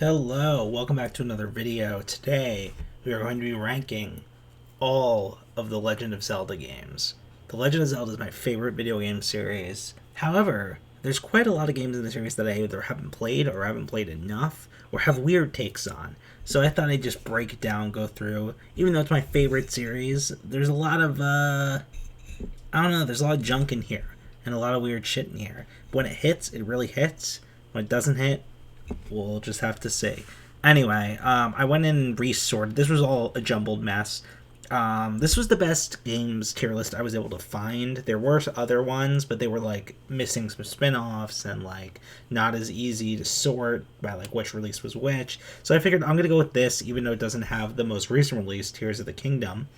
Hello, welcome back to another video. Today, we are going to be ranking all of the Legend of Zelda games. The Legend of Zelda is my favorite video game series. However, there's quite a lot of games in the series that I either haven't played or haven't played enough or have weird takes on. So I thought I'd just break it down, go through. Even though it's my favorite series, there's a lot of, I don't know, there's a lot of junk in here and a lot of weird shit in here. But when it hits, it really hits. When it doesn't hit, we'll just have to see. Anyway, I went in and resorted. This was all a jumbled mess. This was the best games tier list I was able to find. There were other ones, but they were like missing some spin-offs and like not as easy to sort by like which release was which. So I figured I'm gonna go with this, even though it doesn't have the most recent release, Tears of the Kingdom.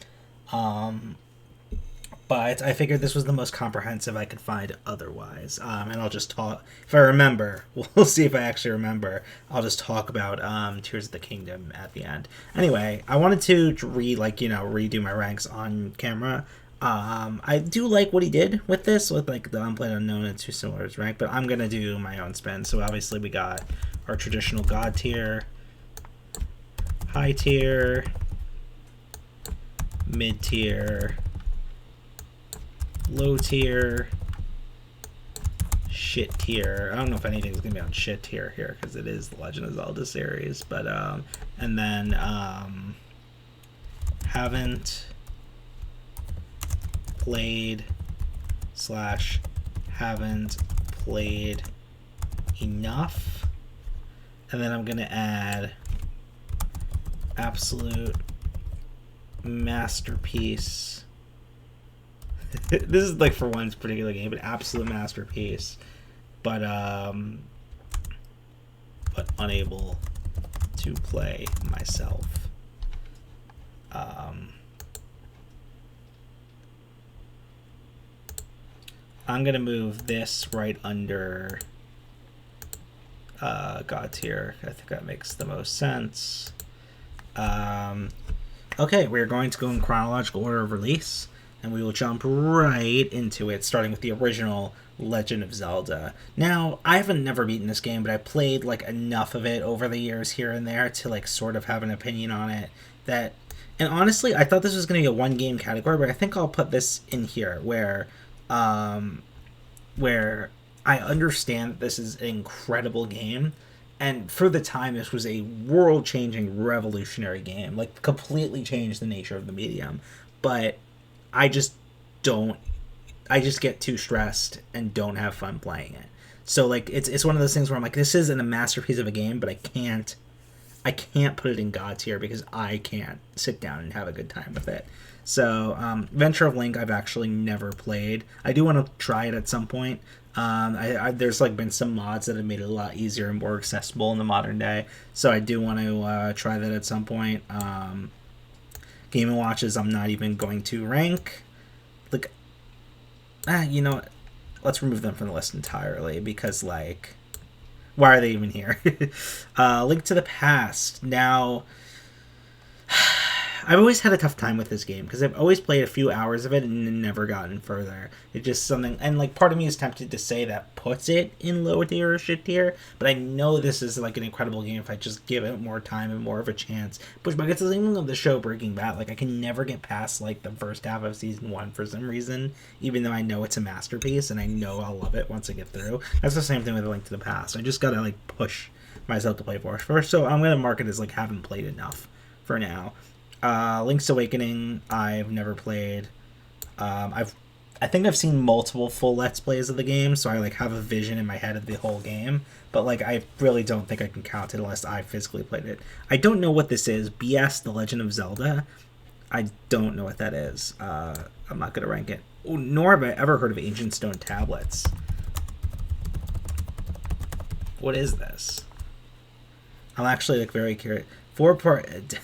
But I figured this was the most comprehensive I could find otherwise. And I'll just talk, if I remember, we'll see if I actually remember, I'll just talk about Tears of the Kingdom at the end. Anyway, I wanted to redo my ranks on camera. I do like what he did with this, with like the Unplayed Unknown and Too Similar as rank, but I'm going to do my own spin. So obviously we got our traditional God tier, high tier, mid tier, low tier, shit tier. I don't know if anything's gonna be on shit tier here because it is the Legend of Zelda series, but and then haven't played slash haven't played enough, and then I'm gonna add absolute masterpiece. This is like for one particular game, but absolute masterpiece, but unable to play myself. I'm gonna move this right under God tier. I think that makes the most sense. Okay, we're going to go in chronological order of release, and we will jump right into it, starting with the original Legend of Zelda. Now, I haven't never beaten this game, but I played like enough of it over the years here and there to like sort of have an opinion on it. And honestly, I thought this was going to be a one game category, but I think I'll put this in here where I understand that this is an incredible game. And for the time, this was a world-changing, revolutionary game. Like, completely changed the nature of the medium. But I just don't. I just get too stressed and don't have fun playing it. So like it's one of those things where I'm like, this isn't a masterpiece of a game, but I can't put it in God tier because I can't sit down and have a good time with it. So Venture of Link I've actually never played. I do want to try it at some point. There's like been some mods that have made it a lot easier and more accessible in the modern day. So I do want to try that at some point. Game & Watches I'm not even going to rank. Like, you know what? Let's remove them from the list entirely because, like, why are they even here? Link to the Past. Now, I've always had a tough time with this game because I've always played a few hours of it and never gotten further. It's just something, and like part of me is tempted to say that puts it in low tier or shit tier, but I know this is like an incredible game if I just give it more time and more of a chance. Push back, it's the same thing of the show Breaking Bad. Like I can never get past like the first half of season 1 for some reason, even though I know it's a masterpiece and I know I'll love it once I get through. That's the same thing with A Link to the Past. I just gotta like push myself to play for it first. So I'm gonna mark it as like haven't played enough for now. Link's Awakening, I've never played. I think I've seen multiple full Let's Plays of the game, so I like have a vision in my head of the whole game. But like, I really don't think I can count it unless I physically played it. I don't know what this is. BS: The Legend of Zelda. I don't know what that is. I'm not gonna rank it. Nor have I ever heard of Ancient Stone Tablets. What is this? I'm actually like very curious. 4-part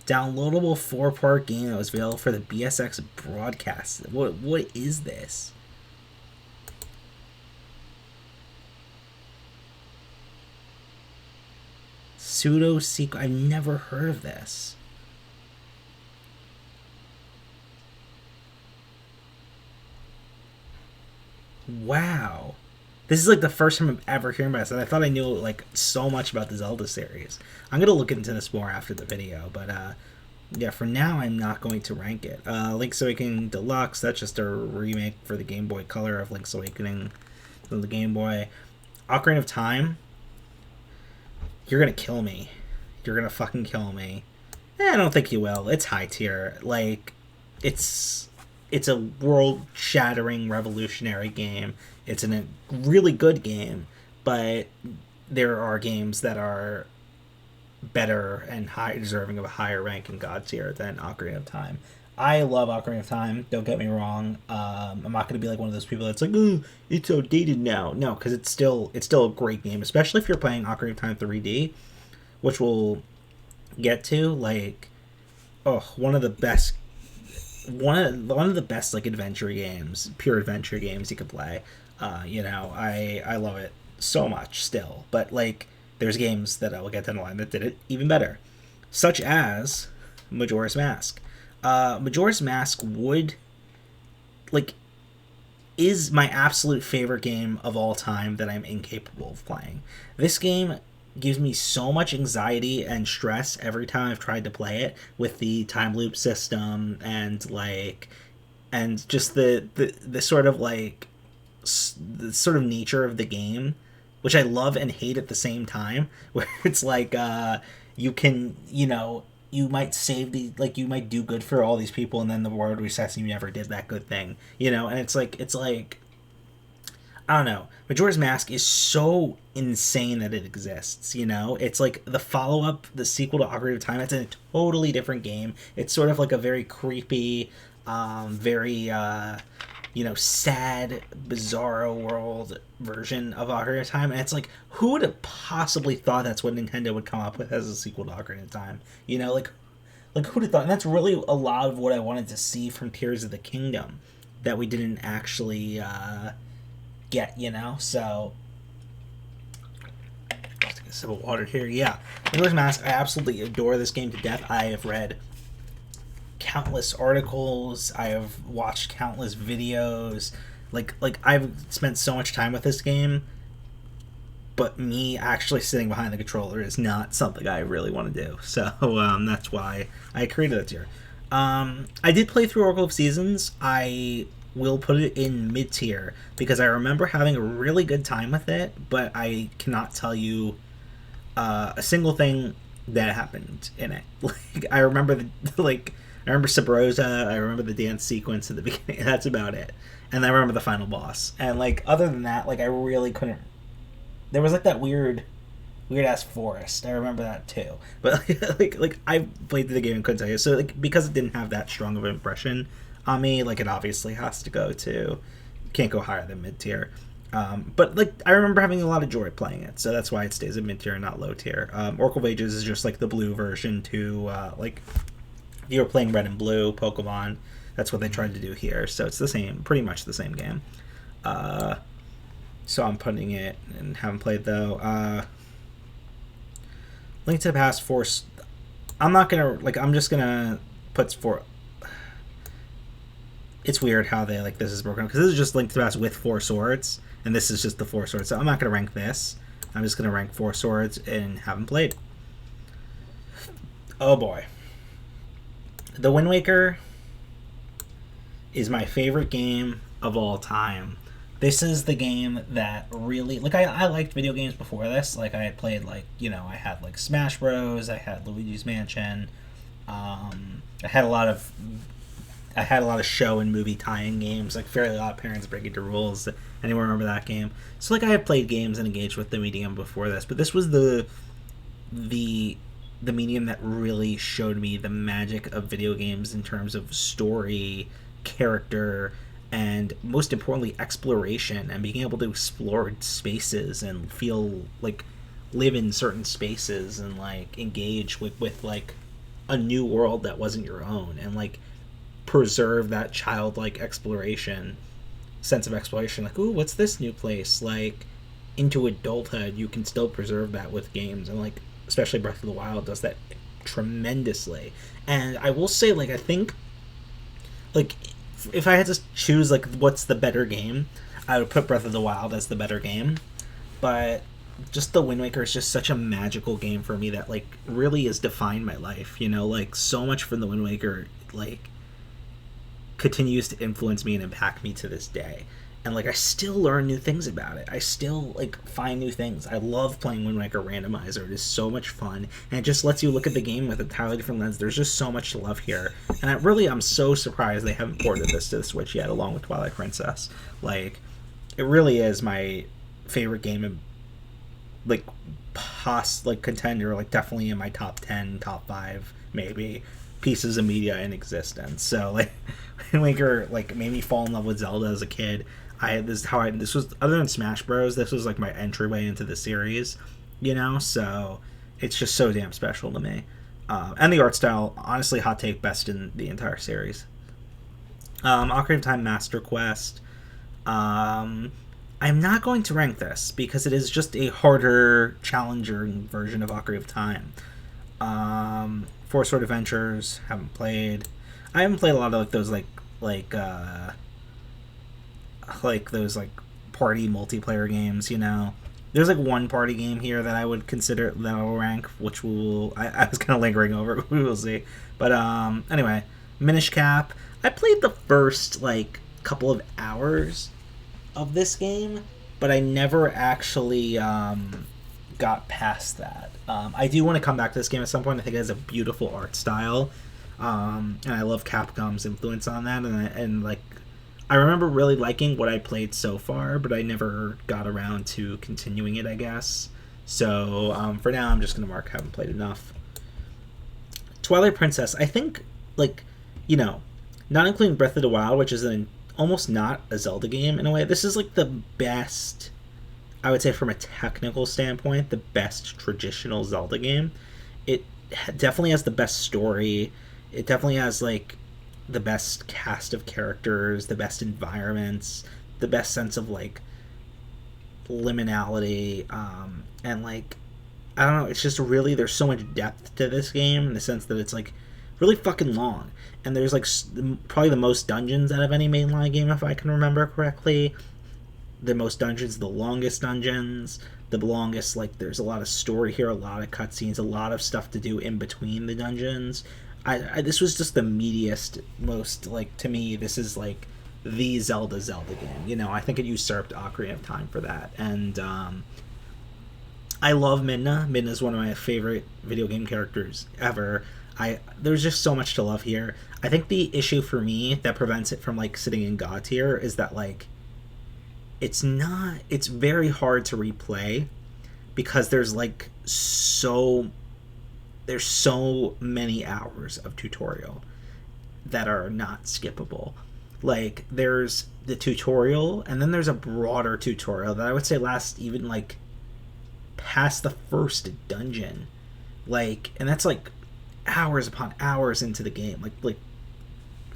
downloadable 4-part game that was available for the BSX broadcast. What is this? Pseudo sequel. I've never heard of this. Wow. This is like the first time I'm ever hearing about this, and I thought I knew like so much about the Zelda series. I'm gonna look into this more after the video, but yeah, for now I'm not going to rank it. Link's Awakening Deluxe, that's just a remake for the Game Boy Color of Link's Awakening on the Game Boy. Ocarina of Time, you're gonna kill me. You're gonna fucking kill me. I don't think you will. It's high tier. Like, it's a world-shattering, revolutionary game. It's a really good game, but there are games that are better and high, deserving of a higher rank in God tier than Ocarina of Time. I love Ocarina of Time. Don't get me wrong. I'm not going to be like one of those people that's like, oh, it's outdated now. No, because it's still a great game, especially if you're playing Ocarina of Time 3D, which we'll get to. Like, one of the best like adventure games, pure adventure games you could play. I love it so much still. But like, there's games that I will get down the line that did it even better, such as Majora's Mask. Majora's Mask is my absolute favorite game of all time that I'm incapable of playing. This game gives me so much anxiety and stress every time I've tried to play it, with the time loop system and just the sort of like the sort of nature of the game, which I love and hate at the same time, where it's like you can, you might you might do good for all these people, and then the world resets and you never did that good thing, and it's like I don't know. Majora's Mask is so insane that it exists, It's like the follow-up, the sequel to Ocarina of Time. It's in a totally different game. It's sort of like a very creepy, very, sad, bizarro world version of Ocarina of Time. And it's like, who would have possibly thought that's what Nintendo would come up with as a sequel to Ocarina of Time? Like who would have thought? And that's really a lot of what I wanted to see from Tears of the Kingdom that we didn't actually, get, so I'll take a sip of water here. Yeah, Majora's Mask, I absolutely adore this game to death. I have read countless articles, I have watched countless videos, like I've spent so much time with this game, but me actually sitting behind the controller is not something I really want to do, so that's why I created it here. I did play through Oracle of Seasons. I will put it in mid-tier because I remember having a really good time with it, but I cannot tell you a single thing that happened in it. I remember I remember Sabrosa, I remember the dance sequence at the beginning, that's about it. And I remember the final boss. And other than that, I really couldn't. There was that weird ass forest. I remember that too. But I played through the game and couldn't tell you. So because it didn't have that strong of an impression on me, it obviously has to go to, can't go higher than mid-tier. But I remember having a lot of joy playing it, so that's why it stays in mid-tier and not low-tier. Oracle of Ages is just the blue version to if you were playing Red and Blue Pokemon, that's what they tried to do here. So it's the same, pretty much the same game. So I'm putting it, and haven't played though. Link to the Past Force. I'm not gonna I'm just gonna put for. It's weird how they this is broken, because this is just Link to the Past with 4 swords, and this is just the 4 swords. So I'm not gonna rank this. I'm just gonna rank 4 swords and haven't played. Oh boy. The Wind Waker is my favorite game of all time. This is the game that really I liked video games before this. I had played I had Smash Bros, I had Luigi's Mansion. I had a lot of show and movie tie-in games, Fairly Odd Parents, Breaking the Rules. Anyone remember that game? So I had played games and engaged with the medium before this, but this was the medium that really showed me the magic of video games in terms of story, character, and most importantly exploration, and being able to explore spaces and feel live in certain spaces and engage with a new world that wasn't your own, and preserve that childlike sense of exploration, ooh, what's this new place, into adulthood. You can still preserve that with games, and especially Breath of the Wild does that tremendously. And I will say, I think if I had to choose what's the better game, I would put Breath of the Wild as the better game, but just the Wind Waker is just such a magical game for me that like really has defined my life. You know, like so much from the Wind Waker like continues to influence me and impact me to this day. And like I still learn new things about it. I still like find new things. I love playing Wind Waker Randomizer. It is so much fun, and it just lets you look at the game with a entirely different lens. There's just so much to love here, and I'm so surprised they haven't ported this to the Switch yet, along with Twilight Princess. Like, it really is my favorite game, and like contender, like definitely in my top 10, top 5, maybe pieces of media in existence. So like, Wind Waker like made me fall in love with Zelda as a kid. This was, other than Smash Bros, this was like my entryway into the series, you know. So it's just so damn special to me. And the art style, honestly, hot take, best in the entire series. Ocarina of Time Master Quest. I'm not going to rank this because it is just a harder, challenger version of Ocarina of Time. Four Sword Adventures, haven't played. I haven't played a lot of like those like those like party multiplayer games, you know. There's like one party game here that I would consider that I will rank, which I was kind of lingering over. We will see. But anyway, Minish Cap. I played the first like couple of hours of this game, but I never actually got past that. I do want to come back to this game at some point. I think it has a beautiful art style, and I love Capcom's influence on that. And like, I remember really liking what I played so far, but I never got around to continuing it, I guess. So for now, I'm just gonna mark haven't played enough. Twilight Princess. I think, like, you know, not including Breath of the Wild, which is almost not a Zelda game in a way. This is like the best, I would say, from a technical standpoint, the best traditional Zelda game. It definitely has the best story. It definitely has like the best cast of characters, the best environments, the best sense of like liminality, and like, I don't know, it's just really, there's so much depth to this game in the sense that it's like really fucking long, and there's like probably the most dungeons out of any mainline game, if I can remember correctly. The most dungeons, the longest dungeons, the longest, like, there's a lot of story here, a lot of cutscenes, a lot of stuff to do in between the dungeons. This was just the meatiest, most, like, to me, this is like the Zelda game, you know. I think it usurped Ocarina of Time for that. And I love Midna. Midna's one of my favorite video game characters ever. There's just so much to love here. I think the issue for me that prevents it from like sitting in God tier is that like it's very hard to replay because there's so many hours of tutorial that are not skippable. Like, there's the tutorial, and then there's a broader tutorial that I would say lasts even like past the first dungeon, like, and that's like hours upon hours into the game. Like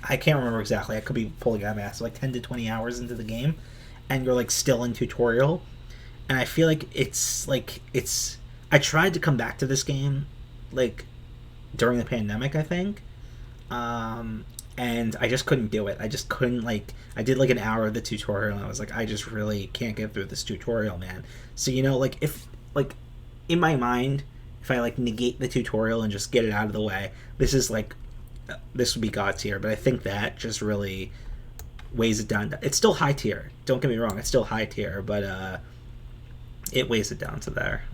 I can't remember exactly, I could be pulling out my ass, like 10 to 20 hours into the game, and you're like still in tutorial. And I feel like I tried to come back to this game like during the pandemic, I think, and I just couldn't do it. I just couldn't, like, I did like an hour of the tutorial, and I was like, I just really can't get through this tutorial, man. So, you know, like, if, like, in my mind, if I like negate the tutorial and just get it out of the way, this would be God tier. But I think that just really weighs it down. It's still high tier, don't get me wrong, it's still high tier, but it weighs it down to there.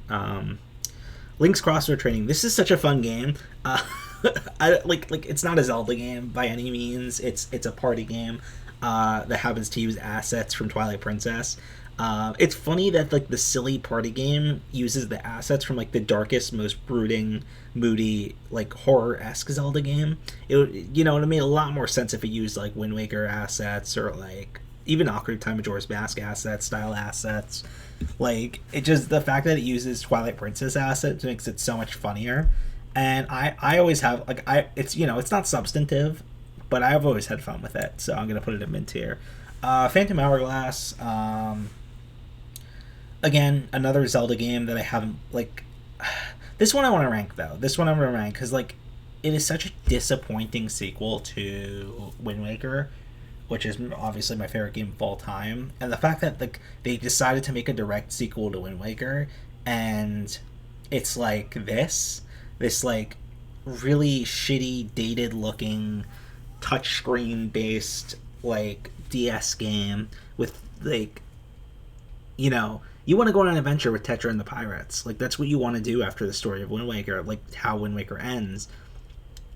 Link's Crossword Training. This is such a fun game. I like it's not a Zelda game by any means. It's a party game that happens to use assets from Twilight Princess. It's funny that like the silly party game uses the assets from like the darkest, most brooding, moody, like horror-esque Zelda game. It would make a lot more sense if it used like Wind Waker assets or like even Ocarina of Time Majora's Mask assets, style assets. Like, it just, the fact that it uses Twilight Princess assets makes it so much funnier. And I always have, like, it's not substantive, but I've always had fun with it, so I'm gonna put it in mid tier. Phantom Hourglass, again, another Zelda game that I haven't, like, this one I want to rank, though. This one I'm gonna rank, because, like, it is such a disappointing sequel to Wind Waker. which is obviously my favorite game of all time, and the fact that they decided to make a direct sequel to Wind Waker, and it's like this like really shitty, dated looking, touchscreen based like DS game with like, you want to go on an adventure with Tetra and the Pirates. Like that's what you want to do after the story of Wind Waker, like how Wind Waker ends,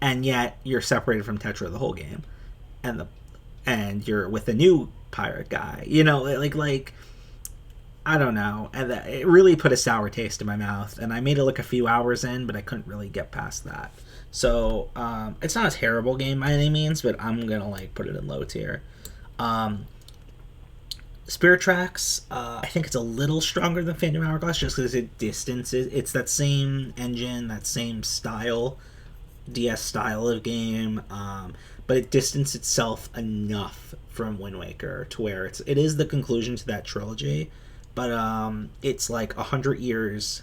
and yet you're separated from Tetra the whole game, and the and you're with a new pirate guy. Like I don't know, and it really put a sour taste in my mouth. And I made it like a few hours in, but I couldn't really get past that. So it's not a terrible game by any means, but I'm gonna like put it in low tier. Spirit Tracks, I think it's a little stronger than Phantom Hourglass just because it distances. It's that same engine, that same style, DS style of game, but it distanced itself enough from Wind Waker to where it is the conclusion to that trilogy, but it's like 100 years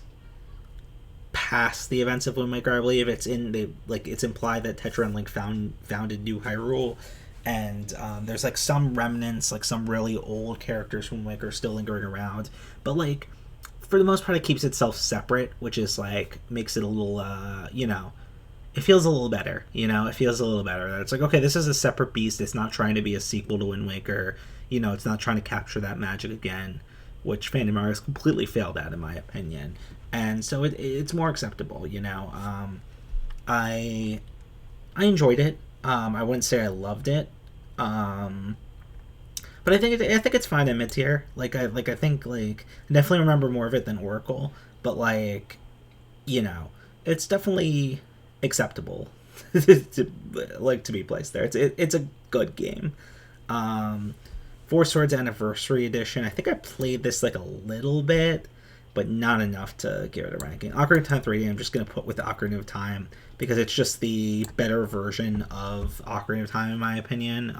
past the events of Wind Waker. I believe it's implied that Tetra and Link founded New Hyrule, and there's like some remnants, like some really old characters from Wind Waker still lingering around, but like for the most part it keeps itself separate, which is like makes it a little it feels a little better. It feels a little better. It's like, okay, this is a separate beast. It's not trying to be a sequel to Wind Waker. It's not trying to capture that magic again, which Phantom Hourglass completely failed at, in my opinion. And so it's more acceptable. I enjoyed it. I wouldn't say I loved it. But I think it's fine in mid tier. I think I definitely remember more of it than Oracle. But it's definitely acceptable to be placed there. It's a good game. Four Swords Anniversary Edition. I think I played this like a little bit, but not enough to give it a ranking. Ocarina of Time 3D I'm just gonna put with the Ocarina of Time because it's just the better version of Ocarina of Time in my opinion.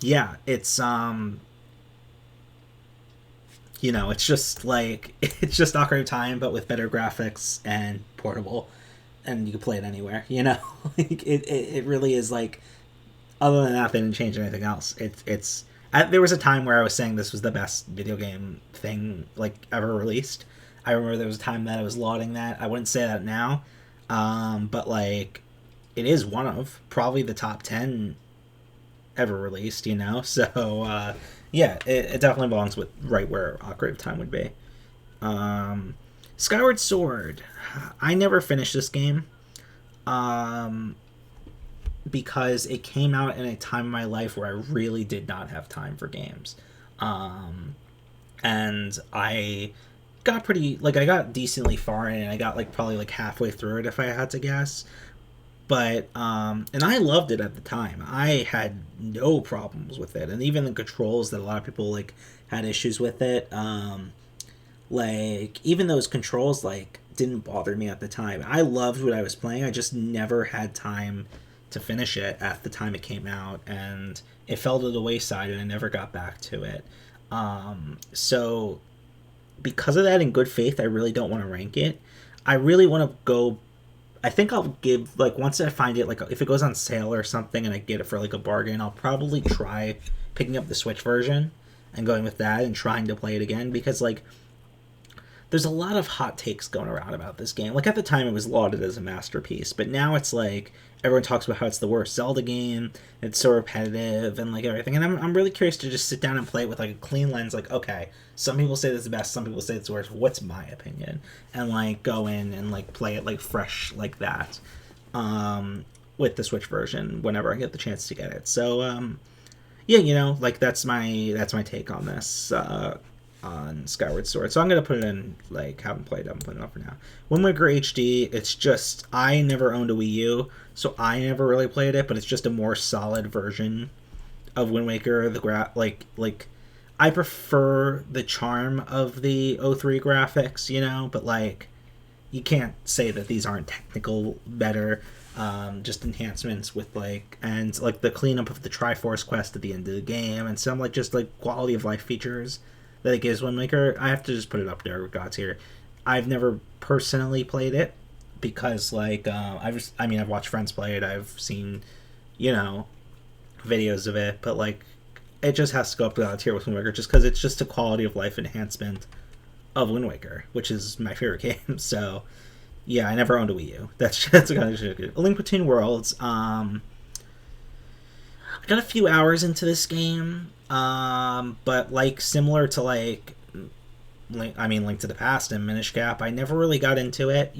It's it's just Ocarina of Time, but with better graphics and portable, and you can play it anywhere. It really is like. Other than that, they didn't change anything else. There was a time where I was saying this was the best video game thing like ever released. I remember there was a time that I was lauding that. I wouldn't say that now, but like it is one of probably the top 10 ever released. So. It definitely belongs with right where Ocarina of Time would be. Skyward Sword. I never finished this game because it came out in a time in my life where I really did not have time for games. And I got I got decently far in it. I got probably halfway through it if I had to guess. But and I loved it at the time. I had no problems with it, and even the controls that a lot of people had issues with it. Even those controls didn't bother me at the time. I loved what I was playing. I just never had time to finish it at the time it came out, and it fell to the wayside, and I never got back to it. So because of that, in good faith, I really don't want to rank it. I really want to go. I think I'll give, once I find it, if it goes on sale or something and I get it for, a bargain, I'll probably try picking up the Switch version and going with that and trying to play it again, because, there's a lot of hot takes going around about this game. At the time, it was lauded as a masterpiece, but now it's, everyone talks about how it's the worst Zelda game, it's so repetitive, and, everything, and I'm really curious to just sit down and play it with, a clean lens, okay, some people say this is the best, some people say it's the worst, what's my opinion? And, go in and, play it, fresh like that, with the Switch version whenever I get the chance to get it. So, that's my take on this, on Skyward Sword. So I'm going to put it in, haven't played it, I'm putting it up for now. Wind Waker HD, it's just, I never owned a Wii U, so I never really played it, but it's just a more solid version of Wind Waker. I prefer the charm of the 03 graphics, but, you can't say that these aren't technical better, just enhancements with, and, the cleanup of the Triforce quest at the end of the game, and some, just, quality of life features that it gives Wind Waker. I have to just put it up there with God tier. I've never personally played it because I've watched friends play it. I've seen you know, videos of it, but like it just has to go up to that tier with Wind Waker just because it's just a quality of life enhancement of Wind Waker, which is my favorite game. So yeah, I never owned a Wii U. That's kind of good. A Link Between Worlds. I got a few hours into this game, but like similar to like Link to the Past and Minish Cap, I never really got into it.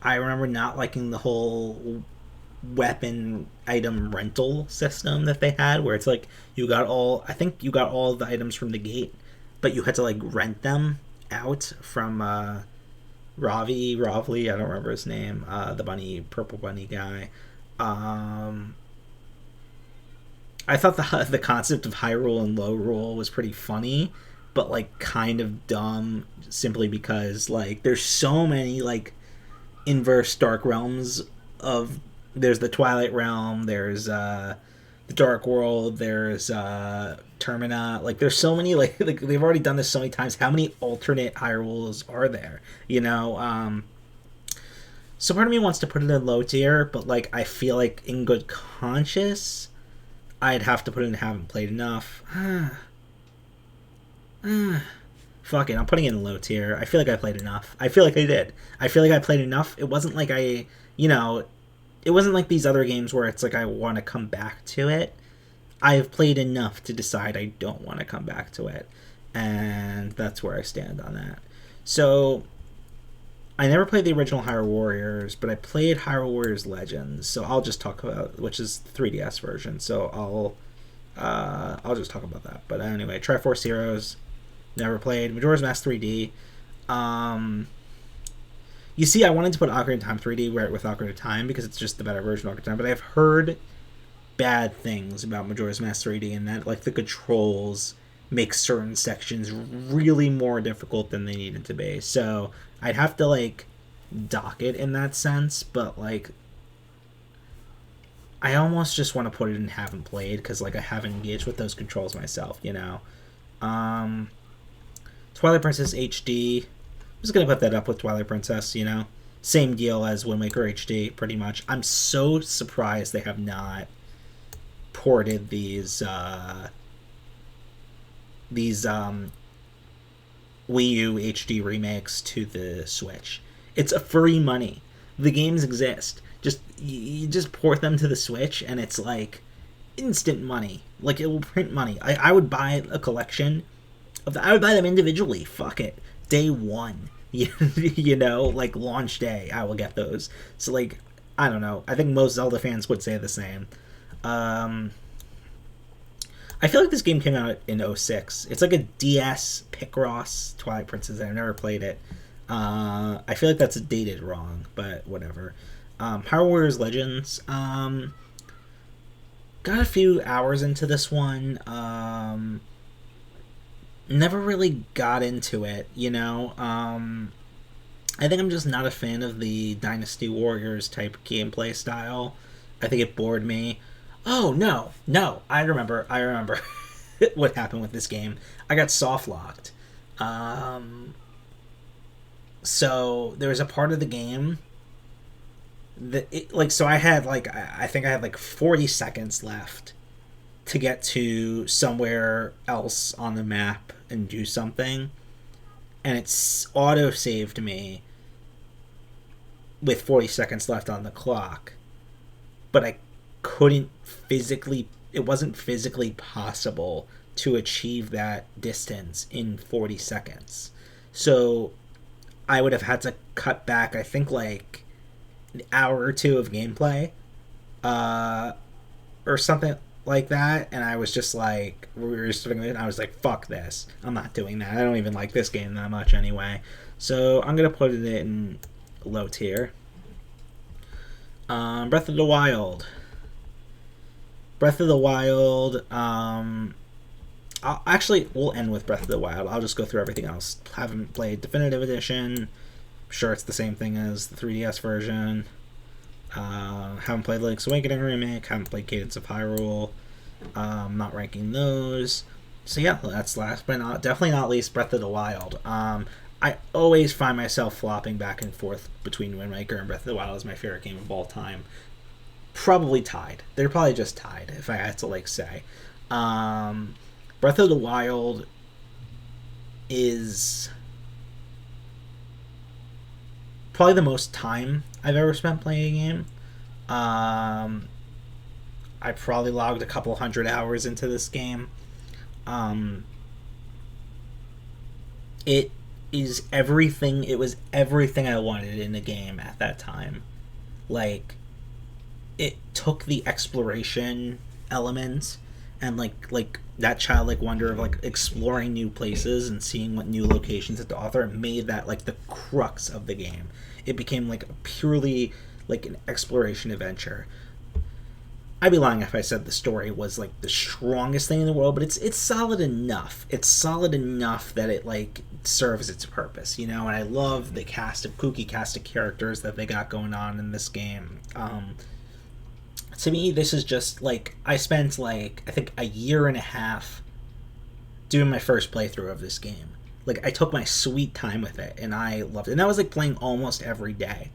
I remember not liking the whole weapon item rental system that they had, where it's like I think you got all the items from the gate, but you had to like rent them out from Ravli, I don't remember his name, the purple bunny guy. I thought the concept of high rule and low rule was pretty funny, but like kind of dumb, simply because like there's so many like inverse dark realms of there's the Twilight Realm, there's the Dark World, there's Termina. Like there's so many like they've already done this so many times. How many alternate Hyrules are there? So part of me wants to put it in low tier, but like I feel like in good conscience, I'd have to put it in haven't played enough. Fuck it, I'm putting it in low tier. I feel like I played enough. I feel like I did. I feel like I played enough. It wasn't like it wasn't like these other games where it's like I want to come back to it. I've played enough to decide I don't want to come back to it. And that's where I stand on that. So, I never played the original Hyrule Warriors, but I played Hyrule Warriors Legends. So I'll just talk about, which is the 3DS version. So I'll just talk about that. But anyway, Triforce Heroes, never played. Majora's Mask 3D. You see, I wanted to put Ocarina of Time 3D with Ocarina of Time because it's just the better version of Ocarina of Time. But I've heard bad things about Majora's Mask 3D, and that like the controls make certain sections really more difficult than they needed to be. So I'd have to like dock it in that sense, but like I almost just want to put it in haven't played because like I haven't engaged with those controls myself. Twilight Princess HD. I'm just gonna put that up with Twilight Princess. Same deal as Wind Waker HD, pretty much. I'm so surprised they have not ported these Wii U HD remakes to the Switch. It's a free money. The games exist. You just port them to the Switch, and it's like instant money. Like it will print money. I would buy a collection of I would buy them individually. Fuck it. Day one. Like launch day, I will get those. So like, I don't know. I think most Zelda fans would say the same. I feel like this game came out in 06. It's like a DS Picross Twilight Princess. I've never played it. I feel like that's dated wrong, but whatever. Hyrule Warriors Legends. Got a few hours into this one. Never really got into it, I think I'm just not a fan of the Dynasty Warriors type gameplay style. I think it bored me. Oh, no, I remember what happened with this game. I got soft locked. So there was a part of the game that I think I had like 40 seconds left to get to somewhere else on the map and do something, and it's auto-saved me with 40 seconds left on the clock, but I couldn't it wasn't physically possible to achieve that distance in 40 seconds. So I would have had to cut back, I think, like an hour or two of gameplay, or something like that, and I was just like, I was like, fuck this, I'm not doing that. I don't even like this game that much anyway. So I'm gonna put it in low tier. Breath of the Wild. We'll end with Breath of the Wild. I'll just go through everything else. Haven't played Definitive Edition. I'm sure it's the same thing as the 3DS version. Haven't played Link's Awakening Remake. Haven't played Cadence of Hyrule. Not ranking those. So yeah, that's last but definitely not least Breath of the Wild. I always find myself flopping back and forth between Wind Waker and Breath of the Wild as my favorite game of all time. probably tied. They're probably just tied, if I had to like say. Um, Breath of the Wild is probably the most time I've ever spent playing a game. Um, I probably logged a couple hundred hours into this game. Um, it is everything. It was everything I wanted in a game at that time. Like, it took the exploration elements and like that childlike wonder of like exploring new places and seeing what new locations it to offer, and made that like the crux of the game. It became like purely like an exploration adventure. I'd be lying if I said the story was like the strongest thing in the world, but it's solid enough. It's solid enough that it like serves its purpose, you know. And I love the kooky cast of characters that they got going on in this game. To me, this is just like I spent like I think a year and a half doing my first playthrough of this game. Like I took my sweet time with it, and I loved it. And that was like playing almost every day.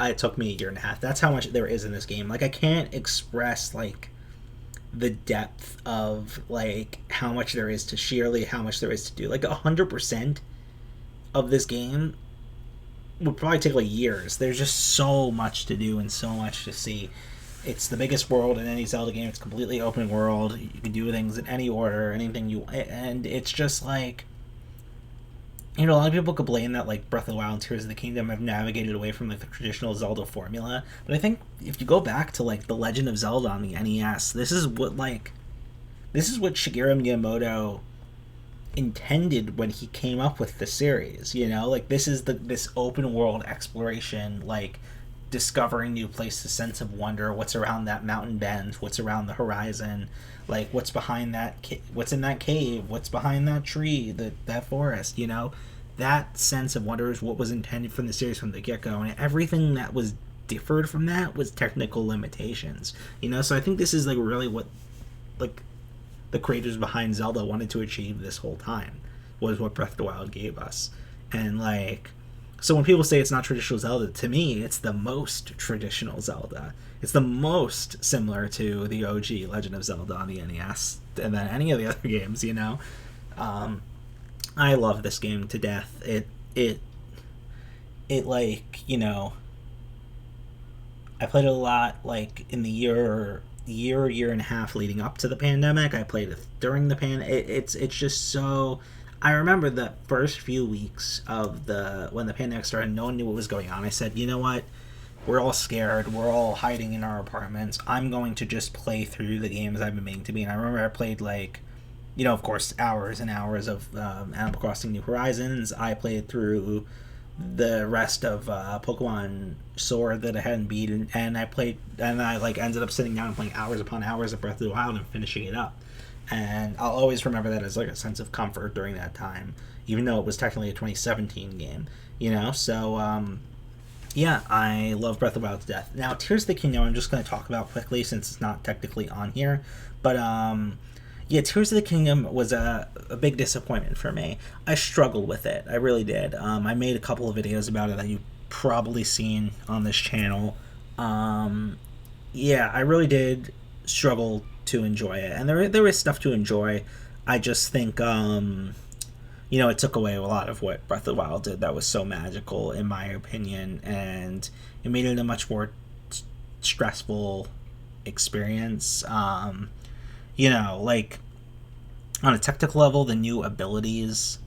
It took me a year and a half. That's how much there is in this game. Like I can't express like the depth of like how much there is to sheerly how much there is to do. Like 100% of this game would probably take like years. There's just so much to do and so much to see. It's the biggest world in any Zelda game. It's completely open world. You can do things in any order, anything you, and it's just like, you know, a lot of people complain that like Breath of the Wild and Tears of the Kingdom have navigated away from like the traditional Zelda formula, but I think if you go back to like the Legend of Zelda on the NES, this is what Shigeru Miyamoto intended when he came up with the series. You know, like this is this open world exploration, like discovering new places, sense of wonder, what's around that mountain bend, what's around the horizon, like what's behind that what's in that cave, what's behind that tree, that forest, you know. That sense of wonder is what was intended from the series from the get-go, and everything that was differed from that was technical limitations, you know. So I think this is like really what like the creators behind Zelda wanted to achieve this whole time, was what Breath of the Wild gave us. And like, so when people say it's not traditional Zelda, to me, it's the most traditional Zelda. It's the most similar to the OG Legend of Zelda on the NES and then any of the other games, you know. I love this game to death. It like, you know, I played it a lot like in the year and a half leading up to the pandemic. I played it during the it's just so. I remember the first few weeks of when the pandemic started, no one knew what was going on. I said, you know what? We're all scared. We're all hiding in our apartments. I'm going to just play through the games I've been meaning to be. And I remember I played like, you know, of course, hours and hours of Animal Crossing New Horizons. I played through the rest of Pokemon Sword that I hadn't beaten, and I like ended up sitting down and playing hours upon hours of Breath of the Wild and finishing it up. And I'll always remember that as like a sense of comfort during that time, even though it was technically a 2017 game, you know. So yeah, I love Breath of the Wild to death. Now Tears of the Kingdom, I'm just going to talk about quickly since it's not technically on here, but yeah, Tears of the Kingdom was a big disappointment for me. I struggled with it. I really did. I made a couple of videos about it that you've probably seen on this channel. Yeah, I really did struggle to enjoy it. And there is stuff to enjoy. I just think, you know, it took away a lot of what Breath of the Wild did that was so magical, in my opinion. And it made it a much more stressful experience. You know, like, on a technical level, the new abilities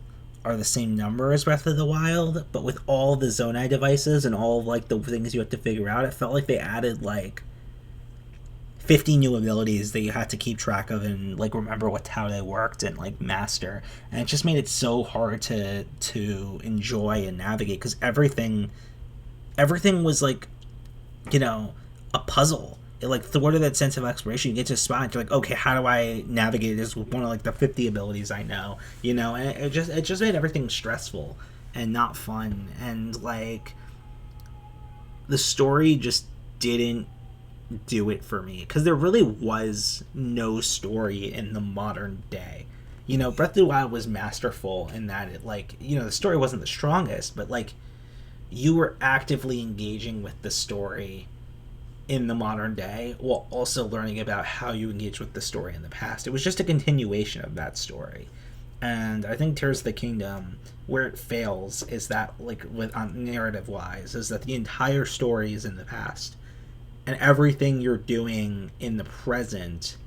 are the same number as Breath of the Wild, but with all the Zonai devices and all of, like, the things you have to figure out, it felt like they added, like, 50 new abilities that you had to keep track of and, like, remember how they worked and, like, master. And it just made it so hard to enjoy and navigate, because everything was, like, you know, a puzzle. It, like, thwarted that sense of exploration. You get to a spot and you're like, okay, how do I navigate this with one of like the 50 abilities I know, you know? And it just made everything stressful and not fun. And like, the story just didn't do it for me, because there really was no story in the modern day. You know, Breath of the Wild was masterful in that it, like, you know, the story wasn't the strongest, but like, you were actively engaging with the story in the modern day while also learning about how you engage with the story in the past. It was just a continuation of that story. And I think Tears of the Kingdom, where it fails is that, like, with on narrative wise, is that the entire story is in the past, and everything you're doing in the present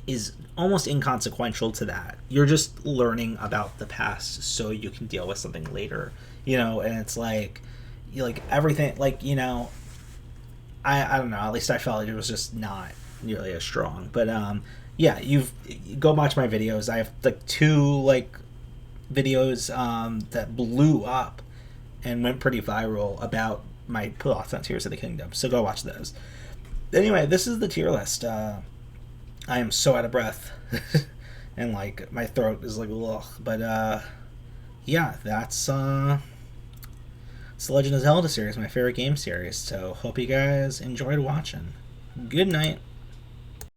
is almost inconsequential to that. You're just learning about the past so you can deal with something later, and it's like, everything, I don't know, at least I felt like it was just not nearly as strong. But yeah, go watch my videos. I have like two videos that blew up and went pretty viral about my thoughts on Tears of the Kingdom. So go watch those. Anyway, this is the tier list. I am so out of breath, and my throat is like ugh. But yeah, that's it's the Legend of Zelda series, my favorite game series. So hope you guys enjoyed watching. Good night.